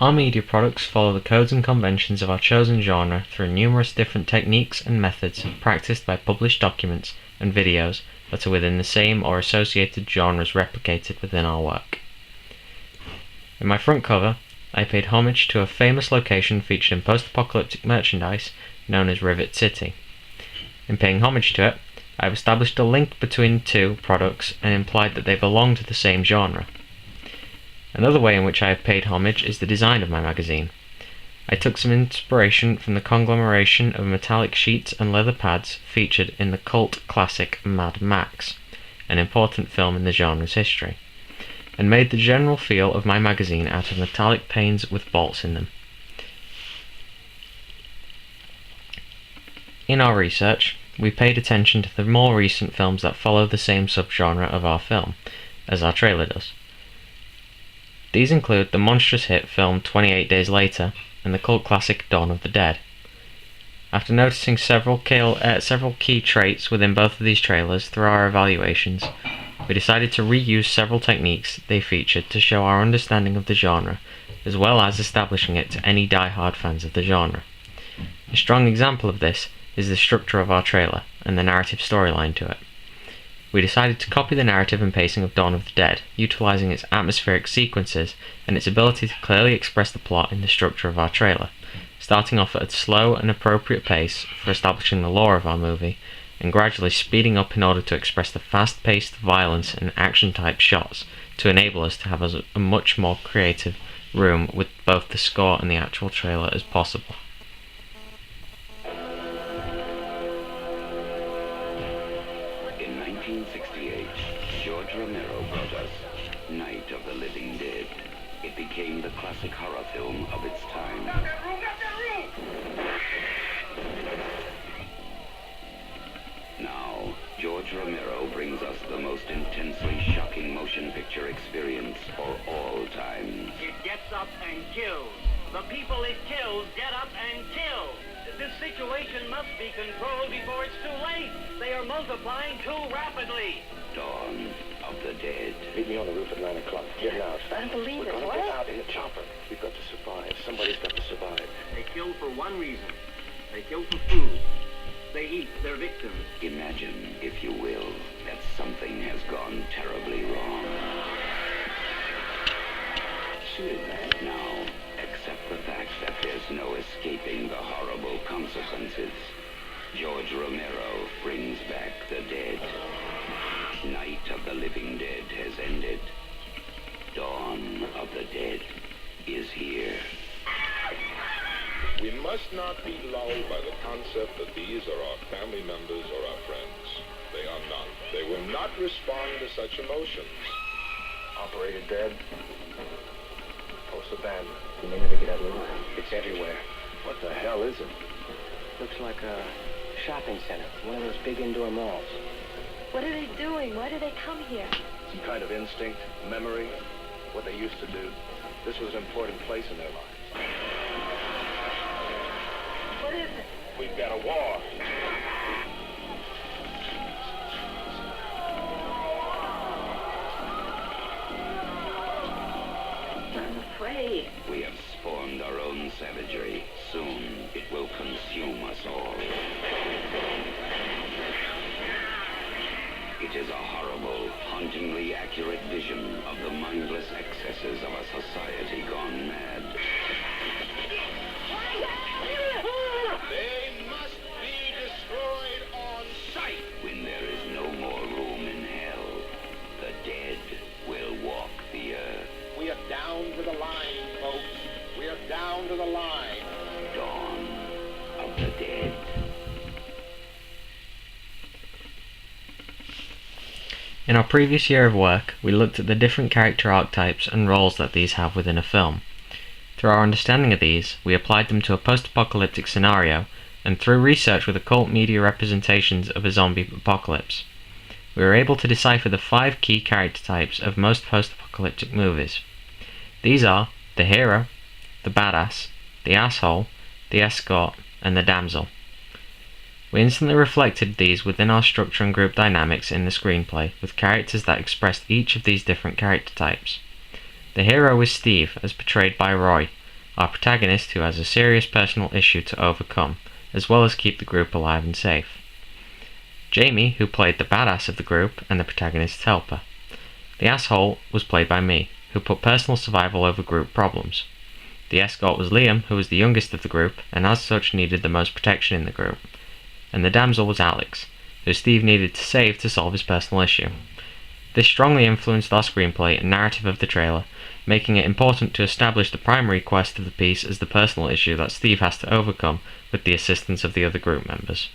Our media products follow the codes and conventions of our chosen genre through numerous different techniques and methods practiced by published documents and videos that are within the same or associated genres replicated within our work. In my front cover, I paid homage to a famous location featured in post-apocalyptic merchandise known as Rivet City. In paying homage to it, I have established a link between the two products and implied that they belong to the same genre. Another way in which I have paid homage is the design of my magazine. I took some inspiration from the conglomeration of metallic sheets and leather pads featured in the cult classic Mad Max, an important film in the genre's history, and made the general feel of my magazine out of metallic panes with bolts in them. In our research, we paid attention to the more recent films that follow the same subgenre of our film, as our trailer does. These include the monstrous hit film 28 Days Later and the cult classic Dawn of the Dead. After noticing several key traits within both of these trailers through our evaluations, we decided to reuse several techniques they featured to show our understanding of the genre, as well as establishing it to any die-hard fans of the genre. A strong example of this is the structure of our trailer and the narrative storyline to it. We decided to copy the narrative and pacing of Dawn of the Dead, utilizing its atmospheric sequences and its ability to clearly express the plot in the structure of our trailer, starting off at a slow and appropriate pace for establishing the lore of our movie, and gradually speeding up in order to express the fast-paced violence and action-type shots to enable us to have a much more creative room with both the score and the actual trailer as possible. In 1968, George Romero brought us Night of the Living Dead. It became the classic horror film of its time. Now, George Romero brings us the most intensely shocking motion picture experience for all times. It gets up and kills. The people it kills get up and kill. This situation must be controlled before it's too late. They are multiplying too rapidly. Dawn of the Dead. Meet me on the roof at 9 o'clock. Get out. I don't believe We're it. gonna What? get out in the chopper. We've got to survive. Somebody's got to survive. They kill for one reason. They kill for food. They eat their victims. Imagine, if you will, that something has gone terribly wrong. Shoot it, man. Now, accept the fact that there's no escaping the horrible consequences. George Romero brings back the dead. Night of the Living Dead has ended. Dawn of the Dead is here. We must not be lulled by the concept that these are our family members or our friends. They are not. They will not respond to such emotions. Operator dead. Post abandoned. You may never get out of the line. It's everywhere. What the hell is it? Looks like a shopping center. One of those big indoor malls. What are they doing? Why do they come here? Some kind of instinct, memory, what they used to do. This was an important place in their lives. What is it? We've got a war. I'm afraid. We have spawned our own savagery. Soon, it will consume us all. It is a horrible, hauntingly accurate vision of the mindless excesses of a society gone mad. They must be destroyed on sight. When there is no more room in hell, the dead will walk the earth. We are down to the line, folks. We are down to the line. Dawn of the Dead. In our previous year of work, we looked at the different character archetypes and roles that these have within a film. Through our understanding of these, we applied them to a post-apocalyptic scenario, and through research with occult media representations of a zombie apocalypse. We were able to decipher the 5 key character types of most post-apocalyptic movies. These are the hero, the badass, the asshole, the escort, and the damsel. We instantly reflected these within our structure and group dynamics in the screenplay, with characters that expressed each of these different character types. The hero was Steve, as portrayed by Roy, our protagonist who has a serious personal issue to overcome, as well as keep the group alive and safe. Jamie, who played the badass of the group and the protagonist's helper. The asshole was played by me, who put personal survival over group problems. The escort was Liam, who was the youngest of the group, and as such needed the most protection in the group. And the damsel was Alex, who Steve needed to save to solve his personal issue. This strongly influenced our screenplay and narrative of the trailer, making it important to establish the primary quest of the piece as the personal issue that Steve has to overcome with the assistance of the other group members.